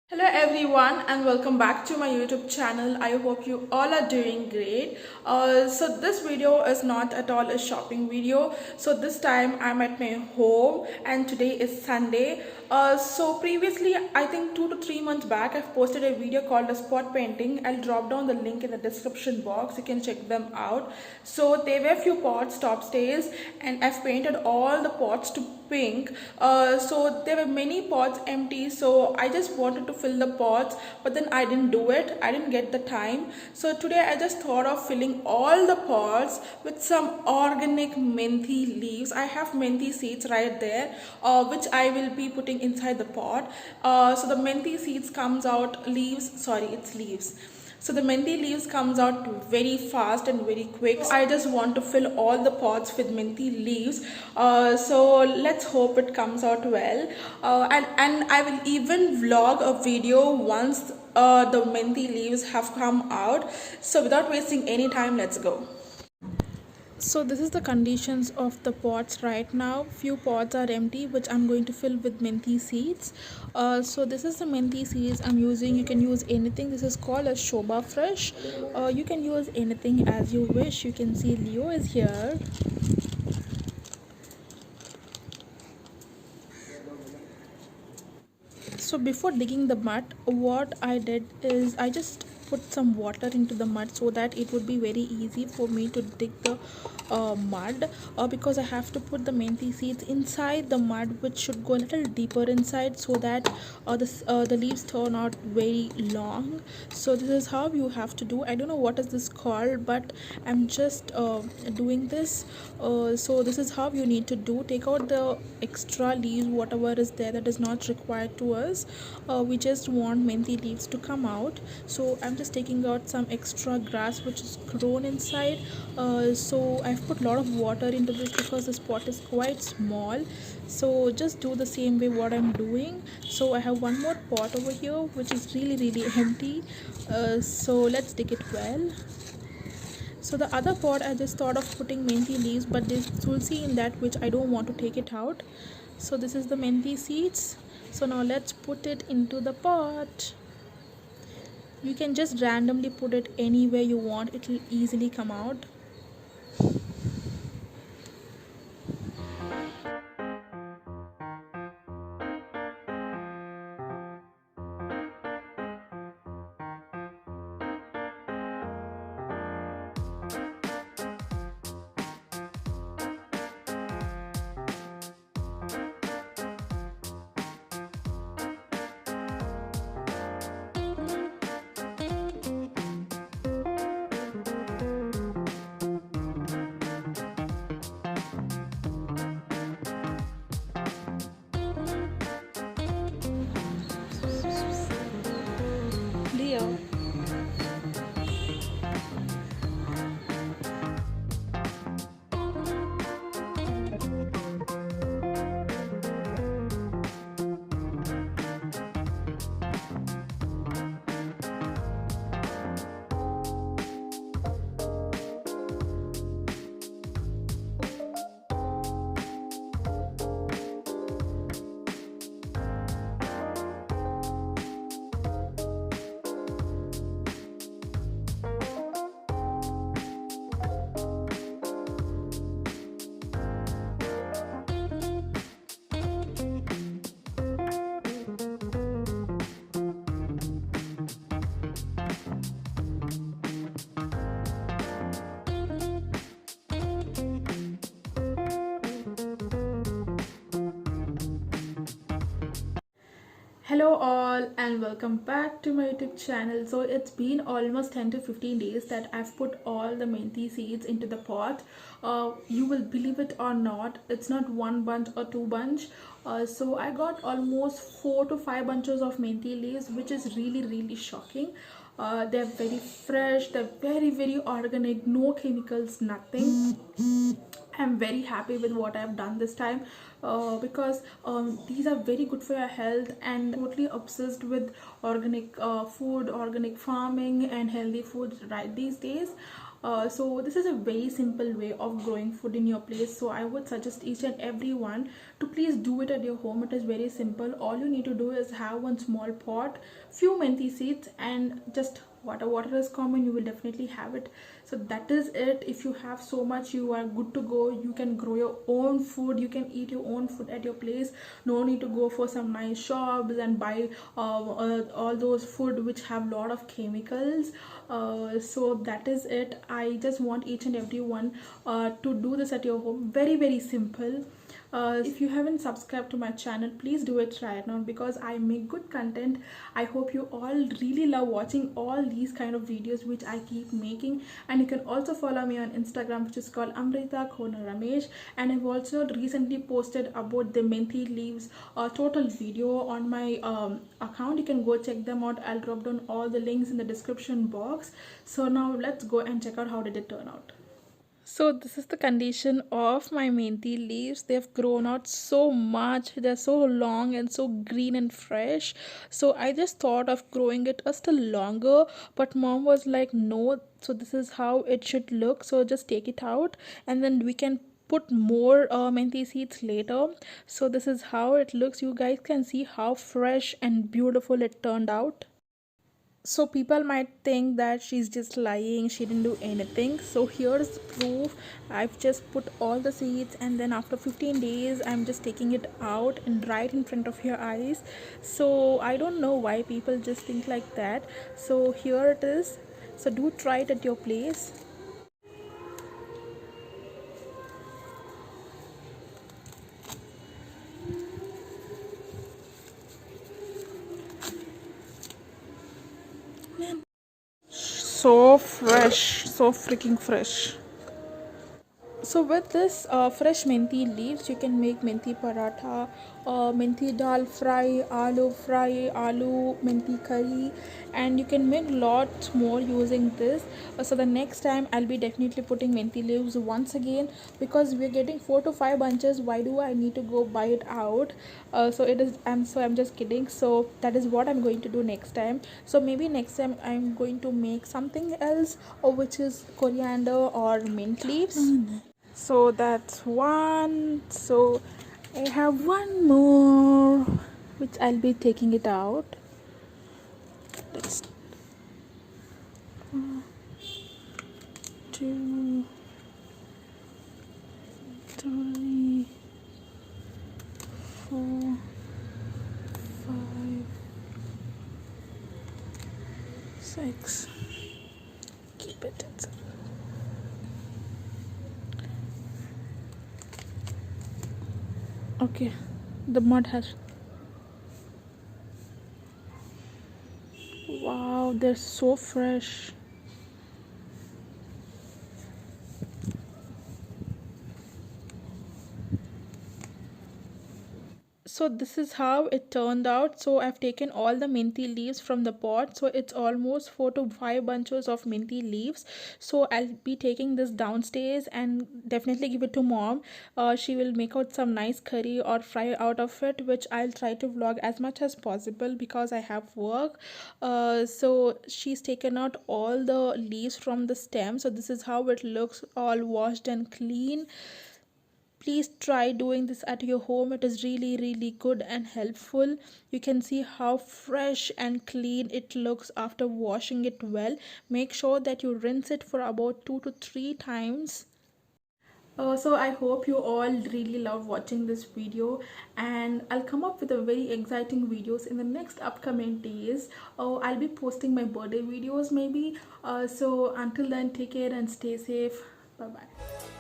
Hello everyone and welcome back to my YouTube channel. I hope you all are doing great. So this video is not at all a shopping video. So this time I'm at my home and today is Sunday. So previously, I think 2 to 3 months back, I've posted a video called a spot painting. I'll drop down the link in the description box. You can check them out. So there were a few pots top stairs and I've painted all the pots to pink. So there were many pots empty, so I just wanted to fill the pots, but then I didn't do it. I didn't get the time. So today I just thought of filling all the pots with some organic menthe leaves. I have menthe seeds right there, which I will be putting inside the pot. So the menthe seeds comes out leaves, sorry, it's leaves. So the menthe leaves comes out very fast and very quick. I just want to fill all the pots with menthe leaves. So let's hope it comes out well. And I will even vlog a video once the menthe leaves have come out. So without wasting any time, let's go. So this is the conditions of the pots right now. Few pots are empty, which I'm going to fill with menthe seeds. So this is the menthe seeds I'm using. You can use anything. This is called a Shobha Fresh. You can use anything as you wish. You can see Leo is here. So before digging the mud, what I did is I just put some water into the mud so that it would be very easy for me to dig the mud, because I have to put the menthe seeds inside the mud, which should go a little deeper inside so that the leaves turn out very long. So this is how you have to do. I don't know what is this called, but I'm just doing this. So this is how you need to do. Take out the extra leaves, whatever is there that is not required to us. We just want menthe leaves to come out. So I'm just taking out some extra grass which is grown inside. So I've put a lot of water into this because this pot is quite small. So just do the same way what I'm doing. So I have one more pot over here which is really empty. So let's dig it well. So the other pot I just thought of putting menthe leaves, but there's tulsi in that which I don't want to take it out. So this is the menthe seeds. So now let's put it into the pot. You can just randomly put it anywhere you want. It will easily come out. Leo. Hello all and welcome back to my YouTube channel. So it's been almost 10 to 15 days that I've put all the menthe seeds into the pot. You will believe it or not, it's not one bunch or two bunch. So I got almost 4 to 5 bunches of menthe leaves, which is really shocking. They're very fresh, they're very organic, no chemicals, nothing. I'm very happy with what I've done this time, because these are very good for your health, and totally obsessed with organic food, organic farming and healthy food right these days. So this is a very simple way of growing food in your place, so I would suggest each and everyone to please do it at your home. It is very simple. All you need to do is have one small pot, few menthe seeds, and just water is common, you will definitely have it. So that is it. If you have so much, you are good to go. You can grow your own food, you can eat your own food at your place. No need to go for some nice shops and buy all those food which have lot of chemicals. So that is it. I just want each and everyone to do this at your home. Very, very simple. If you haven't subscribed to my channel, please do it right now, because I make good content. I hope you all really love watching all these kind of videos which I keep making. And you can also follow me on Instagram, which is called Amrita Khona Ramesh. And I've also recently posted about the menthe leaves total video on my account. You can go check them out. I'll drop down all the links in the description box. So now let's go and check out how did it turn out. So this is the condition of my menthe leaves. They've grown out so much. They're so long and so green and fresh. So I just thought of growing it a still longer, but mom was like, no. So this is how it should look. So just take it out and then we can put more menthe seeds later. So this is how it looks. You guys can see how fresh and beautiful it turned out. So people might think that she's just lying, she didn't do anything. So here's the proof. I've just put all the seeds, and then after 15 days I'm just taking it out and right in front of your eyes. So I don't know why people just think like that. So here it is. So do try it at your place. So fresh, so freaking fresh. So with this fresh menthe leaves, you can make menthe paratha, menthe dal fry, aloo menthe curry, and you can make lots more using this. So the next time I'll be definitely putting menthe leaves once again, because we're getting 4 to 5 bunches. Why do I need to go buy it out? So it is. I'm just kidding. So that is what I'm going to do next time. So maybe next time I'm going to make something else, or which is coriander or mint leaves. So that's one. So I have one more which I'll be taking it out. Let's 1, 2, 3, 4, 5, 6. Keep it inside. Okay, the mud has. Wow, they're so fresh. So this is how it turned out. So I've taken all the menthe leaves from the pot. So it's almost 4 to 5 bunches of menthe leaves. So I'll be taking this downstairs and definitely give it to mom. She will make out some nice curry or fry out of it, which I'll try to vlog as much as possible because I have work. So she's taken out all the leaves from the stem. So this is how it looks, all washed and clean. Please try doing this at your home. It is really good and helpful. You can see how fresh and clean it looks after washing it well. Make sure that you rinse it for about 2 to 3 times. So I hope you all really love watching this video, and I'll come up with a very exciting videos in the next upcoming days. I'll be posting my birthday videos maybe. So until then, take care and stay safe. Bye bye.